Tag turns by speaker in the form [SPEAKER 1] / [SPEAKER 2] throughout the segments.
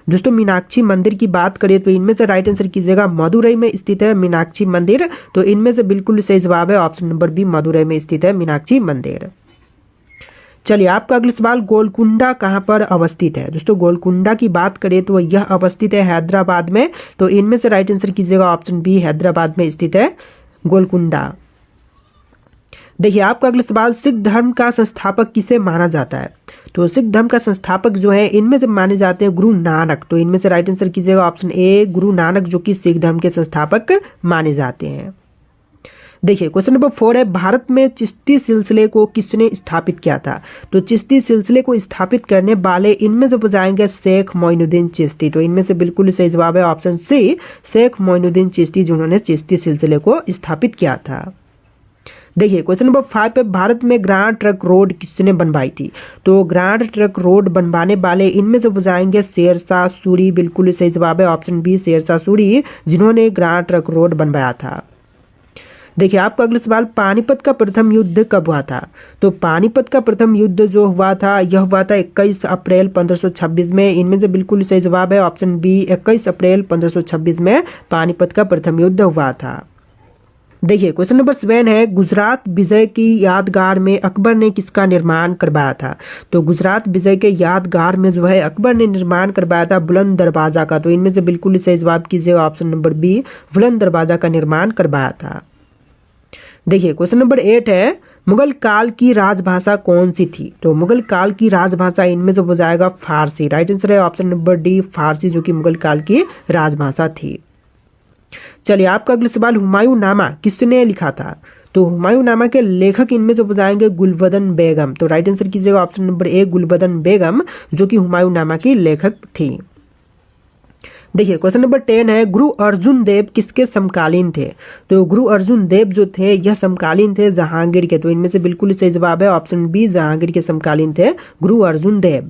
[SPEAKER 1] दोस्तों मीनाक्षी मंदिर की बात करें तो इनमें से राइट आंसर कीजिएगा मदुरई में स्थित है मीनाक्षी मंदिर। तो इनमें से बिल्कुल सही जवाब है ऑप्शन नंबर बी, मदुरई में स्थित है मीनाक्षी मंदिर। चलिए आपका अगला सवाल, गोलकुंडा कहाँ पर अवस्थित है। दोस्तों गोलकुंडा की बात करें तो यह अवस्थित है हैदराबाद में। तो इनमें से राइट आंसर कीजिएगा ऑप्शन बी, हैदराबाद में स्थित है गोलकुंडा। देखिए आपका अगला सवाल, सिख धर्म का संस्थापक किसे माना जाता है। तो सिख धर्म का संस्थापक जो है इनमें से माने जाते हैं गुरु नानक। तो इनमें से राइट आंसर कीजिएगा ऑप्शन ए, गुरु नानक, जो कि सिख धर्म के संस्थापक माने जाते हैं। देखिए क्वेश्चन नंबर 4 है, भारत में चिश्ती सिलसिले को किसने स्थापित किया था। तो चिश्ती सिलसिले को स्थापित करने वाले इनमें से बताएंगे शेख मोइनुद्दीन चिश्ती। तो इनमें से बिल्कुल सही जवाब है ऑप्शन सी, शेख मोइनुद्दीन चिश्ती, जिन्होंने चिश्ती सिलसिले को स्थापित किया था। देखिए क्वेश्चन नंबर 5 पे, भारत में ग्रांड ट्रंक रोड किसने बनवाई थी। तो ग्रांड ट्रंक रोड बनवाने वाले इनमें से बुझाएंगे शेरशाह सूरी। बिल्कुल सही जवाब है ऑप्शन बी, शेरशाह सूरी, जिन्होंने ग्रांड ट्रंक रोड बनवाया था। देखिए आपका अगला सवाल, पानीपत का प्रथम युद्ध कब हुआ था। तो पानीपत का प्रथम युद्ध जो हुआ था यह हुआ था 21 अप्रैल 1526 में। इनमें से बिल्कुल सही जवाब है ऑप्शन बी, 21 अप्रैल 1526 में पानीपत का प्रथम युद्ध हुआ था। देखिए क्वेश्चन नंबर 7 है, गुजरात विजय की यादगार में अकबर ने किसका निर्माण करवाया था। तो गुजरात विजय के यादगार में जो है अकबर ने निर्माण करवाया था बुलंद दरवाजा का। तो इनमें से बिल्कुल सही जवाब कीजिएगा ऑप्शन नंबर बी, बुलंद दरवाजा का निर्माण करवाया था। देखिए क्वेश्चन नंबर 8 है, मुगल काल की राजभाषा कौन सी थी। तो मुगल काल की राजभाषा इनमें से हो जाएगा फारसी। राइट आंसर है ऑप्शन नंबर डी, फारसी, जो कि मुगल काल की राजभाषा थी। चलिए आपका अगला सवाल, हुमायूं नामा किसने लिखा था। तो हुमायूं नामा के लेखक इनमें से बताएंगे गुलबदन बेगम। तो राइट आंसर कीजिएगा ऑप्शन नंबर ए, गुलबदन बेगम, जो कि हुमायूं नामा की लेखक थी। देखिए क्वेश्चन नंबर 10 है, गुरु अर्जुन देव किसके समकालीन थे। तो गुरु अर्जुन देव जो थे यह समकालीन थे जहांगीर के। तो इनमें से बिल्कुल सही जवाब है ऑप्शन बी, जहांगीर के समकालीन थे गुरु अर्जुन देव।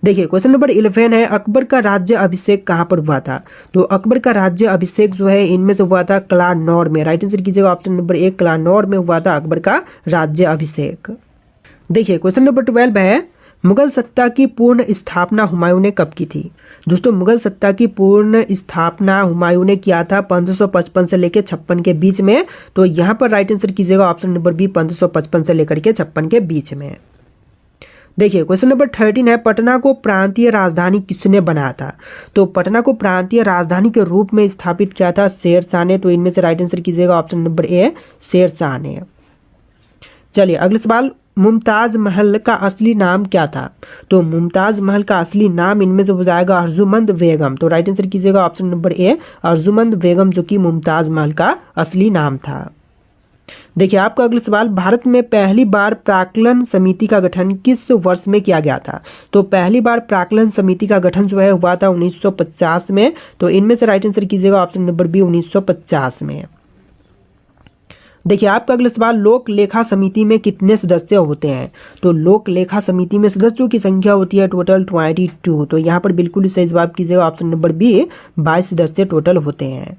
[SPEAKER 1] देखिए क्वेश्चन नंबर 11 है, अकबर का राज्य अभिषेक कहाँ पर हुआ था। तो अकबर का राज्य अभिषेक जो है इनमें से हुआ था कलानौर में। राइट आंसर कीजिएगा ऑप्शन नंबर ए, कलानौर में हुआ था अकबर का राज्य अभिषेक। देखिए क्वेश्चन नंबर 12 है, मुगल सत्ता की पूर्ण स्थापना हुमायूं ने कब की थी। दोस्तों मुगल सत्ता की पूर्ण स्थापना हुमायूं ने किया था 1555 से लेकर 56 के बीच में। तो यहाँ पर राइट आंसर कीजिएगा ऑप्शन नंबर बी, 1555 से लेकर के 56 के बीच में। देखिए क्वेश्चन नंबर 13 है, पटना को प्रांतीय राजधानी किसने बनाया था। तो पटना को प्रांतीय राजधानी के रूप में स्थापित किया था शेरशाह ने। तो इनमें से राइट आंसर कीजिएगा ऑप्शन नंबर ए, शेरशाह ने। चलिए अगला सवाल, मुमताज महल का असली नाम क्या था। तो मुमताज महल का असली नाम इनमें से हो जाएगा अर्जुमंद बेगम। तो राइट आंसर कीजिएगा ऑप्शन नंबर ए, अर्जुमंद बेगम, जो कि मुमताज महल का असली नाम था। देखिए आपका अगला सवाल, भारत में पहली बार प्राक्कलन समिति का गठन किस वर्ष में किया गया था। तो पहली बार प्राक्कलन समिति का गठन जो है हुआ था 1950 में। तो इनमें से राइट आंसर कीजिएगा ऑप्शन नंबर बी, 1950 में। देखिए आपका अगला सवाल, लोक लेखा समिति में कितने सदस्य होते हैं। तो लोक लेखा समिति में सदस्यों की संख्या होती है टोटल 22। तो यहाँ पर बिल्कुल सही जवाब कीजिएगा ऑप्शन नंबर बी, 22 सदस्य टोटल होते हैं।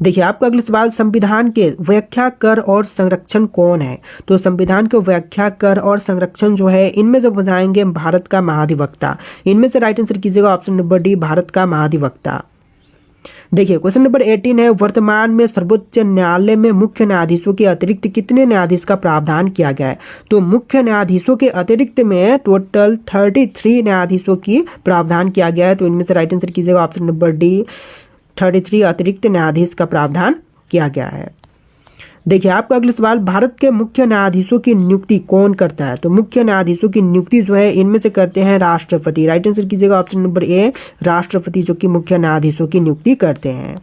[SPEAKER 1] देखिए आपका अगला सवाल, संविधान के व्याख्या कर और संरक्षण कौन है। तो संविधान के व्याख्या कर और संरक्षण जो है इनमें से बताएंगे भारत का महाधिवक्ता। इनमें से राइट आंसर कीजिएगा ऑप्शन नंबर डी, भारत का महाधिवक्ता। देखिए क्वेश्चन नंबर 18 है, वर्तमान में सर्वोच्च न्यायालय में मुख्य न्यायाधीशों के अतिरिक्त कितने न्यायाधीश का प्रावधान किया गया है। तो मुख्य न्यायाधीशों के अतिरिक्त में टोटल 33 न्यायाधीशों की प्रावधान किया गया है। तो इनमें से राइट आंसर कीजिएगा ऑप्शन नंबर डी, 33 अतिरिक्त न्यायाधीश का प्रावधान किया गया है। देखिए आपका अगला सवाल, भारत के मुख्य न्यायाधीशों की नियुक्ति कौन करता है। तो मुख्य न्यायाधीशों की नियुक्ति जो है इनमें से करते हैं राष्ट्रपति। राइट आंसर कीजिएगा ऑप्शन नंबर ए, राष्ट्रपति, जो कि मुख्य न्यायाधीशों की नियुक्ति करते हैं।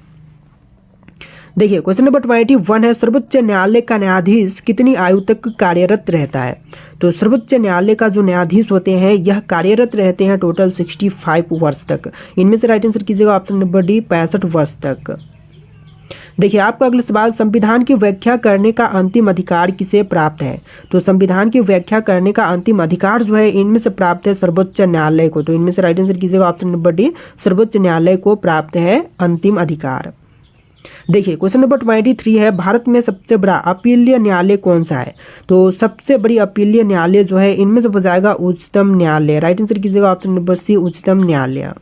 [SPEAKER 1] देखिए क्वेश्चन नंबर 21 है, सर्वोच्च न्यायालय का न्यायाधीश कितनी आयु तक कार्यरत रहता है। तो सर्वोच्च न्यायालय का जो न्यायाधीश होते हैं यह कार्यरत रहते हैं टोटल 65 वर्ष तक। इनमें से राइट आंसर कीजिएगा ऑप्शन नंबर डी, 65 वर्ष तक। देखिए आपका अगला सवाल, संविधान की व्याख्या करने का अंतिम अधिकार किसे प्राप्त है। तो संविधान की व्याख्या करने का अंतिम अधिकार जो है इनमें से प्राप्त है सर्वोच्च न्यायालय को। तो इनमें से राइट आंसर कीजिएगा ऑप्शन नंबर डी, सर्वोच्च न्यायालय को प्राप्त है अंतिम अधिकार। देखिए क्वेश्चन नंबर 23 है, भारत में सबसे बड़ा अपीलीय न्यायालय कौन सा है? तो सबसे बड़ी अपीलीय न्यायालय जो है इनमें से हो जाएगा उच्चतम न्यायालय। राइट आंसर कीजिएगा ऑप्शन नंबर सी, उच्चतम न्यायालय।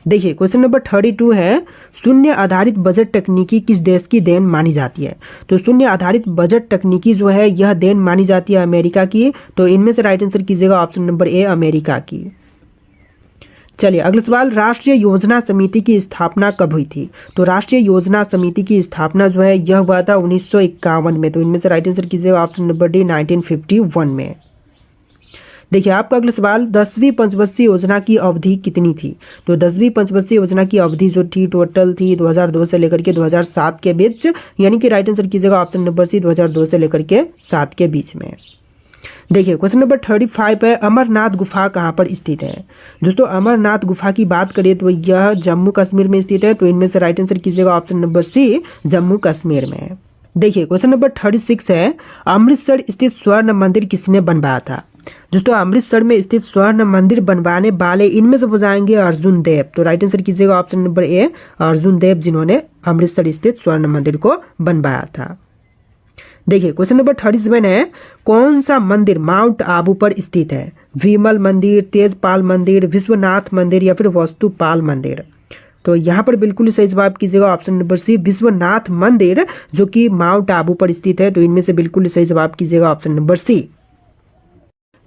[SPEAKER 1] देखिए क्वेश्चन नंबर 32 है, शून्य आधारित बजट तकनीकी किस देश की देन मानी जाती है? तो शून्य आधारित बजट तकनीकी जो है यह देन मानी जाती है अमेरिका की। तो इनमें से राइट आंसर कीजिएगा ऑप्शन नंबर ए, अमेरिका की। चलिए अगला सवाल, राष्ट्रीय योजना समिति की स्थापना कब हुई थी? तो राष्ट्रीय योजना समिति की स्थापना जो है यह हुआ था 1951 में। तो इनमें से राइट आंसर कीजिएगा ऑप्शन नंबर डी, 1951 में। देखिए आपका अगला सवाल, 10वीं पंचवर्षीय योजना की अवधि कितनी थी? तो 10वीं पंचवर्षीय योजना की अवधि जो थी टोटल थी 2002 से लेकर के 2007 के बीच, यानी कि राइट आंसर कीजिएगा ऑप्शन नंबर सी, 2002 से लेकर के 7 के बीच में। देखिए क्वेश्चन नंबर 35 है, अमरनाथ गुफा कहाँ पर स्थित है? दोस्तों अमरनाथ गुफा की बात करें तो यह जम्मू कश्मीर में स्थित है। तो इनमें से राइट आंसर कीजिएगा option number C, Jammu Kashmir में। देखिए क्वेश्चन नंबर 36 है, अमृतसर स्थित स्वर्ण मंदिर किसने बनवाया था? दोस्तों अमृतसर में स्थित स्वर्ण मंदिर बनवाने वाले इनमें से हो जाएंगे अर्जुन देव। तो राइट आंसर कीजिएगा ऑप्शन नंबर ए, अर्जुन देव, जिन्होंने अमृतसर स्थित स्वर्ण मंदिर को बनवाया था। देखिए क्वेश्चन नंबर 37 है, कौन सा मंदिर माउंट आबू पर स्थित है? विमल मंदिर, तेजपाल मंदिर, विश्वनाथ मंदिर या फिर वस्तुपाल मंदिर? तो यहाँ पर बिल्कुल सही जवाब कीजिएगा ऑप्शन नंबर सी, विश्वनाथ मंदिर, जो कि माउंट आबू पर स्थित है। तो इनमें से बिल्कुल सही जवाब कीजिएगा ऑप्शन नंबर सी।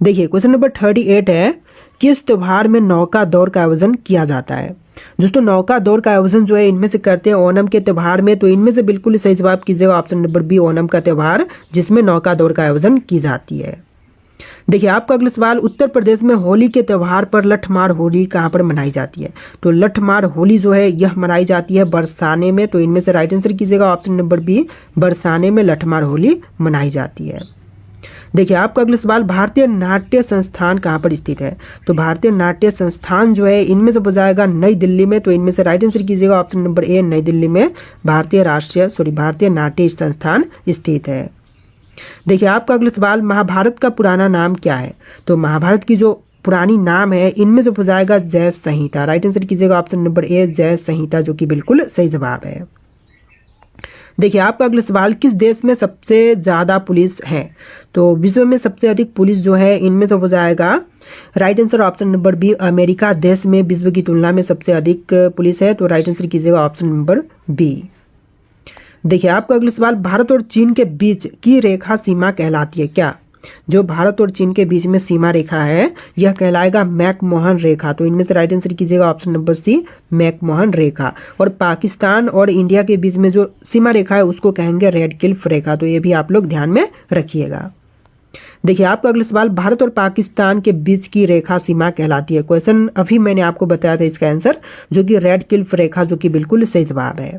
[SPEAKER 1] देखिए क्वेश्चन नंबर 38 है, किस त्योहार में नौका दौड़ का आयोजन किया जाता है? दोस्तों नौका दौड़ का आयोजन जो है इनमें से करते हैं ओणम के त्यौहार में। तो इनमें से बिल्कुल सही जवाब कीजिएगा ऑप्शन नंबर बी, ओणम का त्यौहार, जिसमें नौका दौड़ का आयोजन की जाती है। देखिए आपका अगला सवाल, उत्तर प्रदेश में होली के त्यौहार पर लठमार होली कहाँ पर मनाई जाती है? तो लठमार होली जो है यह मनाई जाती है बरसाने में। तो इनमें से राइट आंसर कीजिएगा ऑप्शन नंबर बी, बरसाने में लठमार होली मनाई जाती है। देखिए आपका अगला सवाल, भारतीय नाट्य संस्थान कहाँ पर स्थित है? तो भारतीय नाट्य संस्थान जो है इनमें से हो जाएगा नई दिल्ली में। तो इनमें से राइट आंसर कीजिएगा ऑप्शन नंबर ए, नई दिल्ली में भारतीय नाट्य संस्थान स्थित है। देखिए आपका अगला सवाल, महाभारत का पुराना नाम क्या है? तो महाभारत की जो पुरानी नाम है इनमें से हो जाएगा जय संहिता। राइट आंसर कीजिएगा ऑप्शन नंबर ए, जय संहिता, जो कि बिल्कुल सही जवाब है। देखिए आपका अगला सवाल, किस देश में सबसे ज़्यादा पुलिस है? तो विश्व में सबसे अधिक पुलिस जो है इनमें से हो जाएगा right answer option number B, America देश में विश्व की तुलना में सबसे अधिक पुलिस है। तो राइट आंसर कीजिएगा ऑप्शन नंबर बी। देखिए आपका अगला सवाल, भारत और चीन के बीच की रेखा सीमा कहलाती है क्या? जो भारत और चीन के बीच में सीमा रेखा है यह कहलाएगा मैकमोहन रेखा। तो इनमें से राइट आंसर कीजिएगा ऑप्शन नंबर सी, मैकमोहन रेखा। और पाकिस्तान और इंडिया के बीच में जो सीमा रेखा है उसको कहेंगे रेड क्लिफ रेखा। तो ये भी आप लोग ध्यान में रखिएगा। देखिए आपका अगला सवाल, भारत और पाकिस्तान के बीच की रेखा सीमा कहलाती है? क्वेश्चन अभी मैंने आपको बताया था इसका आंसर, जो कि रेड क्लिफ रेखा, जो कि बिल्कुल सही जवाब है।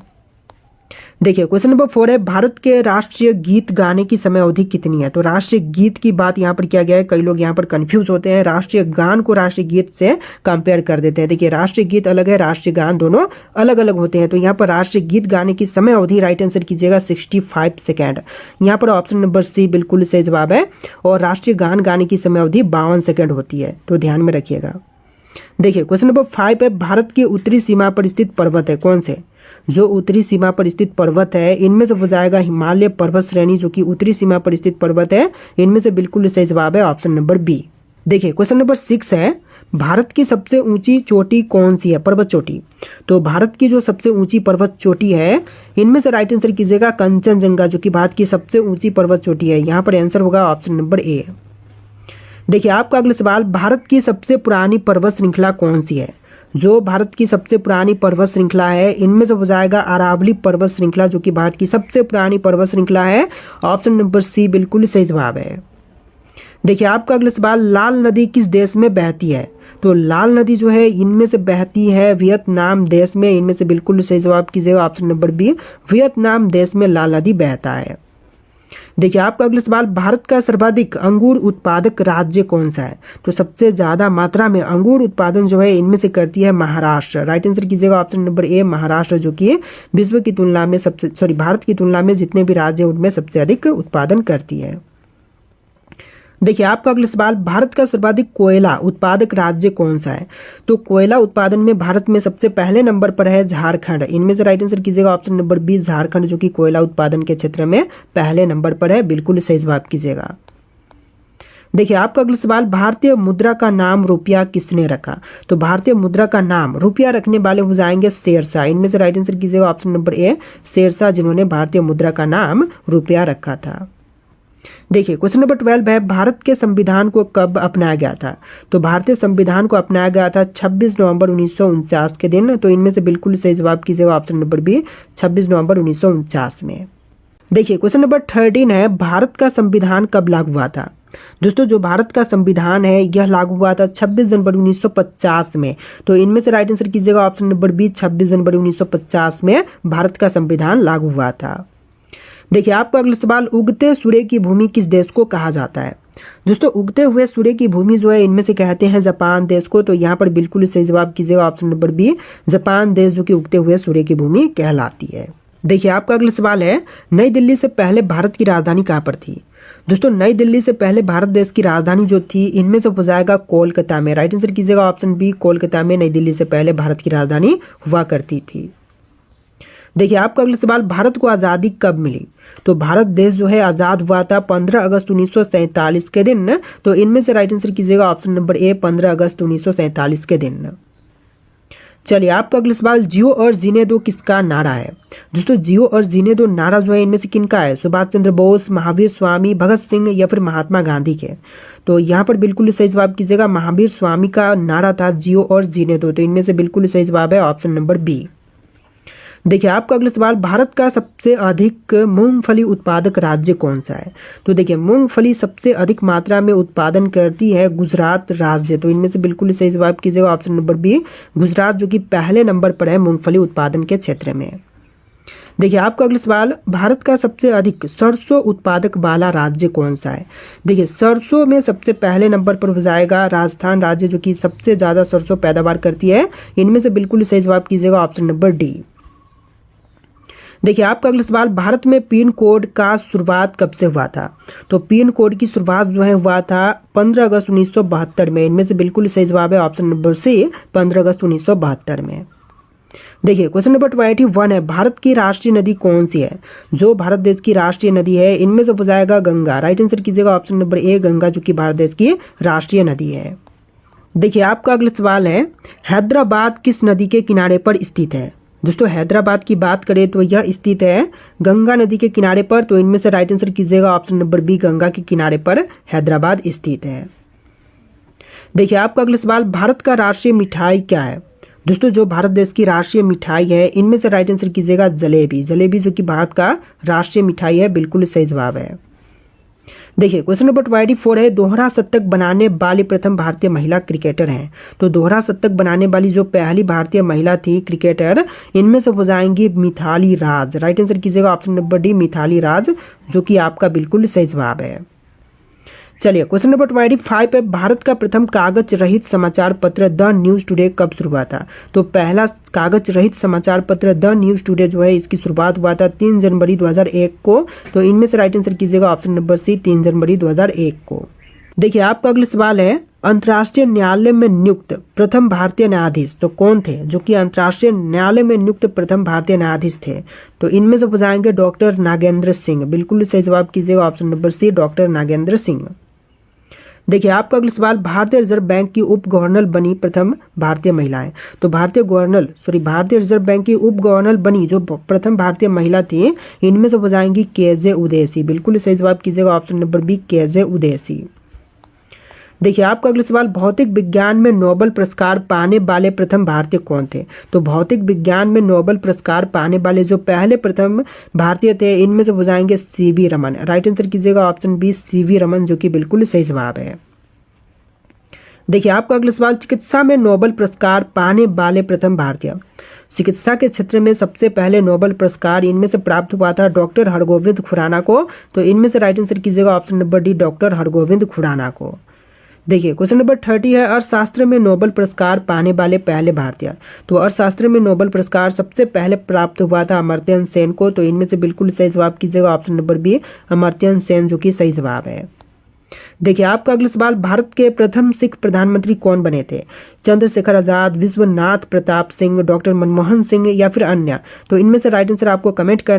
[SPEAKER 1] देखिए क्वेश्चन नंबर 4 है, भारत के राष्ट्रीय गीत गाने की समय अवधि कितनी है? तो राष्ट्रीय गीत की बात यहाँ पर किया गया है। कई लोग यहाँ पर कंफ्यूज होते हैं, राष्ट्रीय गान को राष्ट्रीय गीत से कंपेयर कर देते हैं। देखिए राष्ट्रीय गीत अलग है, राष्ट्रीय गान दोनों अलग अलग होते हैं। तो यहाँ पर राष्ट्रीय गीत गाने की समय अवधि राइट आंसर कीजिएगा 65 सेकेंड। यहाँ पर ऑप्शन नंबर सी बिल्कुल सही जवाब है। और राष्ट्रीय गान गाने की समय अवधि 52 सेकेंड होती है। तो ध्यान में रखिएगा। देखिए क्वेश्चन नंबर 5 है, भारत की उत्तरी सीमा पर स्थित पर्वत है कौन से? जो उत्तरी सीमा पर स्थित पर्वत है इनमें से हो जाएगा हिमालय पर्वत श्रेणी, जो कि उत्तरी सीमा पर स्थित पर्वत है। इनमें से बिल्कुल सही जवाब है ऑप्शन नंबर बी। देखिए क्वेश्चन नंबर 6 है, भारत की सबसे ऊंची चोटी कौन सी है? पर्वत चोटी। तो भारत की जो सबसे ऊंची पर्वत चोटी है इनमें से राइट आंसर कीजिएगा कंचनजंगा, जो कि भारत की सबसे ऊंची पर्वत चोटी है। यहाँ पर आंसर होगा ऑप्शन नंबर ए। देखिए आपका अगला सवाल, भारत की सबसे पुरानी पर्वत श्रृंखला कौन सी है? जो भारत की सबसे पुरानी पर्वत श्रृंखला है इनमें से हो जाएगा अरावली पर्वत श्रृंखला, जो कि भारत की सबसे पुरानी पर्वत श्रृंखला है। ऑप्शन नंबर सी बिल्कुल सही जवाब है। देखिए आपका अगला सवाल, लाल नदी किस देश में बहती है? तो लाल नदी जो है इनमें से बहती है वियतनाम देश में। इनमें से बिल्कुल सही जवाब कीजिएगा ऑप्शन नंबर बी, वियतनाम देश में लाल नदी बहता है। देखिए आपका अगला सवाल, भारत का सर्वाधिक अंगूर उत्पादक राज्य कौन सा है? तो सबसे ज्यादा मात्रा में अंगूर उत्पादन जो है इनमें से करती है महाराष्ट्र। राइट आंसर कीजिएगा ऑप्शन नंबर ए, महाराष्ट्र, जो कि विश्व की तुलना में भारत की तुलना में जितने भी राज्य उनमें सबसे अधिक उत्पादन करती है। देखिए आपका अगला सवाल, भारत का सर्वाधिक कोयला उत्पादक राज्य कौन सा है? तो कोयला उत्पादन में भारत में सबसे पहले नंबर पर है झारखंड। इनमें से राइट आंसर कीजिएगा ऑप्शन नंबर बी झारखंड, जो कि कोयला उत्पादन के क्षेत्र में पहले नंबर पर है। बिल्कुल सही जवाब कीजिएगा। देखिए आपका अगला सवाल, भारतीय मुद्रा का नाम रुपया किसने रखा? तो भारतीय मुद्रा का नाम रुपया रखने वाले हो जाएंगे शेरशाह। इनमें से राइट आंसर कीजिएगा ऑप्शन नंबर ए शेरशाह, जिन्होंने भारतीय मुद्रा का नाम रुपया रखा था। देखिए क्वेश्चन नंबर 12 है, भारत के संविधान को कब अपनाया गया था? तो भारतीय संविधान को अपनाया गया था 26 नवंबर 1949 के दिन। तो इनमें से बिल्कुल सही जवाब कीजिएगा ऑप्शन नंबर बी 26 नवंबर 1949 में। देखिए क्वेश्चन नंबर 13 है, भारत का संविधान कब लागू हुआ था? दोस्तों जो भारत का संविधान है यह लागू हुआ था 26 जनवरी 1950 में। तो इनमें से राइट आंसर कीजिएगा ऑप्शन नंबर बी 26 जनवरी 1950 में भारत का संविधान लागू हुआ था। देखिए आपका अगला सवाल, उगते सूर्य की भूमि किस देश को कहा जाता है? दोस्तों उगते हुए सूर्य की भूमि जो है इनमें से कहते हैं जापान देश को। तो यहाँ पर बिल्कुल सही जवाब कीजिएगा ऑप्शन नंबर बी जापान देश, जो कि उगते हुए सूर्य की भूमि कहलाती है। देखिए आपका अगला सवाल है, नई दिल्ली से पहले भारत की राजधानी कहाँ पर थी? दोस्तों नई दिल्ली से पहले भारत देश की राजधानी जो थी इनमें से हो जाएगा कोलकाता में। राइट आंसर कीजिएगा ऑप्शन बी कोलकाता में नई दिल्ली से पहले भारत की राजधानी हुआ करती थी। देखिए आपका अगला सवाल, भारत को आज़ादी कब मिली? तो भारत देश जो है आज़ाद हुआ था 15 अगस्त 1947 के दिन। तो इनमें से राइट आंसर कीजिएगा ऑप्शन नंबर ए 15 अगस्त 1947 के दिन। चलिए आपका अगला सवाल, जियो और जीने दो किसका नारा है? दोस्तों जियो और जीने दो नारा जो है इनमें से किनका है? सुभाष चंद्र बोस, महावीर स्वामी, भगत सिंह या फिर महात्मा गांधी के? तो यहाँ पर बिल्कुल सही जवाब कीजिएगा, महावीर स्वामी का नारा था जियो और जीने दो। तो इनमें से बिल्कुल सही जवाब है ऑप्शन नंबर बी। देखिए आपका अगला सवाल, भारत का सबसे अधिक मूंगफली उत्पादक राज्य कौन सा है? तो देखिए मूंगफली सबसे अधिक मात्रा में उत्पादन करती है गुजरात राज्य। तो इनमें से बिल्कुल सही जवाब कीजिएगा ऑप्शन नंबर बी गुजरात, जो कि पहले नंबर पर है मूंगफली उत्पादन के क्षेत्र में। देखिए आपका अगला सवाल, भारत का सबसे अधिक सरसों उत्पादक वाला राज्य कौन सा है? देखिए सरसों में सबसे पहले नंबर पर हो जाएगा राजस्थान राज्य, जो कि सबसे ज़्यादा सरसों पैदावार करती है। इनमें से बिल्कुल सही जवाब कीजिएगा ऑप्शन नंबर डी। देखिए आपका अगला सवाल, भारत में पिन कोड का शुरुआत कब से हुआ था? तो पिन कोड की शुरुआत जो है हुआ था 15 अगस्त 1972 में। इनमें से बिल्कुल सही जवाब है ऑप्शन नंबर सी 15 अगस्त 1972 में। देखिए क्वेश्चन नंबर 21 है, भारत की राष्ट्रीय नदी कौन सी है? जो भारत देश की राष्ट्रीय नदी है इनमें से हो जाएगा गंगा। राइट आंसर कीजिएगा ऑप्शन नंबर ए गंगा, जो कि भारत देश की राष्ट्रीय नदी है। देखिए आपका अगला सवाल है, हैदराबाद किस नदी के किनारे पर स्थित है? दोस्तों हैदराबाद की बात करें तो यह स्थित है गंगा नदी के किनारे पर। तो इनमें से राइट आंसर कीजिएगा ऑप्शन नंबर बी गंगा के किनारे पर हैदराबाद स्थित है। देखिए आपका अगला सवाल, भारत का राष्ट्रीय मिठाई क्या है? दोस्तों जो भारत देश की राष्ट्रीय मिठाई है इनमें से राइट आंसर कीजिएगा जलेबी। जलेबी जो कि भारत का राष्ट्रीय मिठाई है। बिल्कुल सही जवाब है। देखिए क्वेश्चन नंबर 24 है, दोहरा शतक बनाने वाली प्रथम भारतीय महिला क्रिकेटर हैं। तो दोहरा शतक बनाने वाली जो पहली भारतीय महिला थी क्रिकेटर इनमें से हो जाएंगी मिथाली राज। राइट आंसर कीजिएगा option number D Mithali Raj, जो कि आपका बिल्कुल सही जवाब है। चलिए क्वेश्चन नंबर 25 है, भारत का प्रथम कागज रहित समाचार पत्र द न्यूज़ टुडे कब शुरू हुआ था? तो पहला कागज रहित समाचार पत्र द न्यूज़ टुडे जो है इसकी शुरुआत हुआ था 3 जनवरी 2001 को। तो इनमें से राइट आंसर कीजिएगा ऑप्शन नंबर सी 3 जनवरी 2001 को। देखिए आपका अगला सवाल है, अंतर्राष्ट्रीय न्यायालय में नियुक्त प्रथम भारतीय न्यायाधीश तो कौन थे? जो कि अंतर्राष्ट्रीय न्यायालय में नियुक्त प्रथम भारतीय न्यायाधीश थे। तो इनमें से हो जाएंगे डॉक्टर नागेंद्र सिंह। बिल्कुल सही जवाब कीजिएगा option number C doctor Nagendra Singh. देखिए आपका अगला सवाल, भारतीय रिजर्व बैंक की उप गवर्नर बनी प्रथम भारतीय महिलाएं। तो भारतीय रिजर्व बैंक की उप गवर्नर बनी जो प्रथम भारतीय महिला थी इनमें से हो जाएंगी केजे उदेसी। बिल्कुल सही जवाब कीजिएगा option number B KJ Udeshi. देखिए आपका अगला सवाल, भौतिक विज्ञान में नोबेल पुरस्कार पाने वाले प्रथम भारतीय कौन थे? तो भौतिक विज्ञान में नोबेल पुरस्कार पाने वाले जो पहले प्रथम भारतीय थे इनमें से हो जाएंगे सीवी रमन। राइट आंसर कीजिएगा ऑप्शन बी सीवी रमन, जो कि बिल्कुल सही जवाब है। देखिए आपका अगला सवाल, चिकित्सा में नोबेल पुरस्कार पाने वाले प्रथम भारतीय। चिकित्सा के क्षेत्र में सबसे पहले नोबेल पुरस्कार इनमें से प्राप्त हुआ था डॉक्टर हरगोविंद खुराना को। तो इनमें से राइट आंसर कीजिएगा option number D doctor Hargobind Khorana को। देखिए क्वेश्चन नंबर 30 है, अर्थशास्त्र में नोबेल पुरस्कार पाने वाले पहले भारतीय। तो अर्थशास्त्र में नोबेल पुरस्कार सबसे पहले प्राप्त हुआ था अमर्त्य सेन को। तो इनमें से बिल्कुल सही जवाब कीजिएगा option number B Amartya Sen, जो कि सही जवाब है। देखिए आपका अगला सवाल, भारत के प्रथम सिख प्रधानमंत्री कौन बने थे? चंद्रशेखर आजाद, विश्वनाथ प्रताप सिंह, डॉक्टर मनमोहन सिंह या फिर अन्य? तो इनमें से राइट आंसर आपको कमेंट करना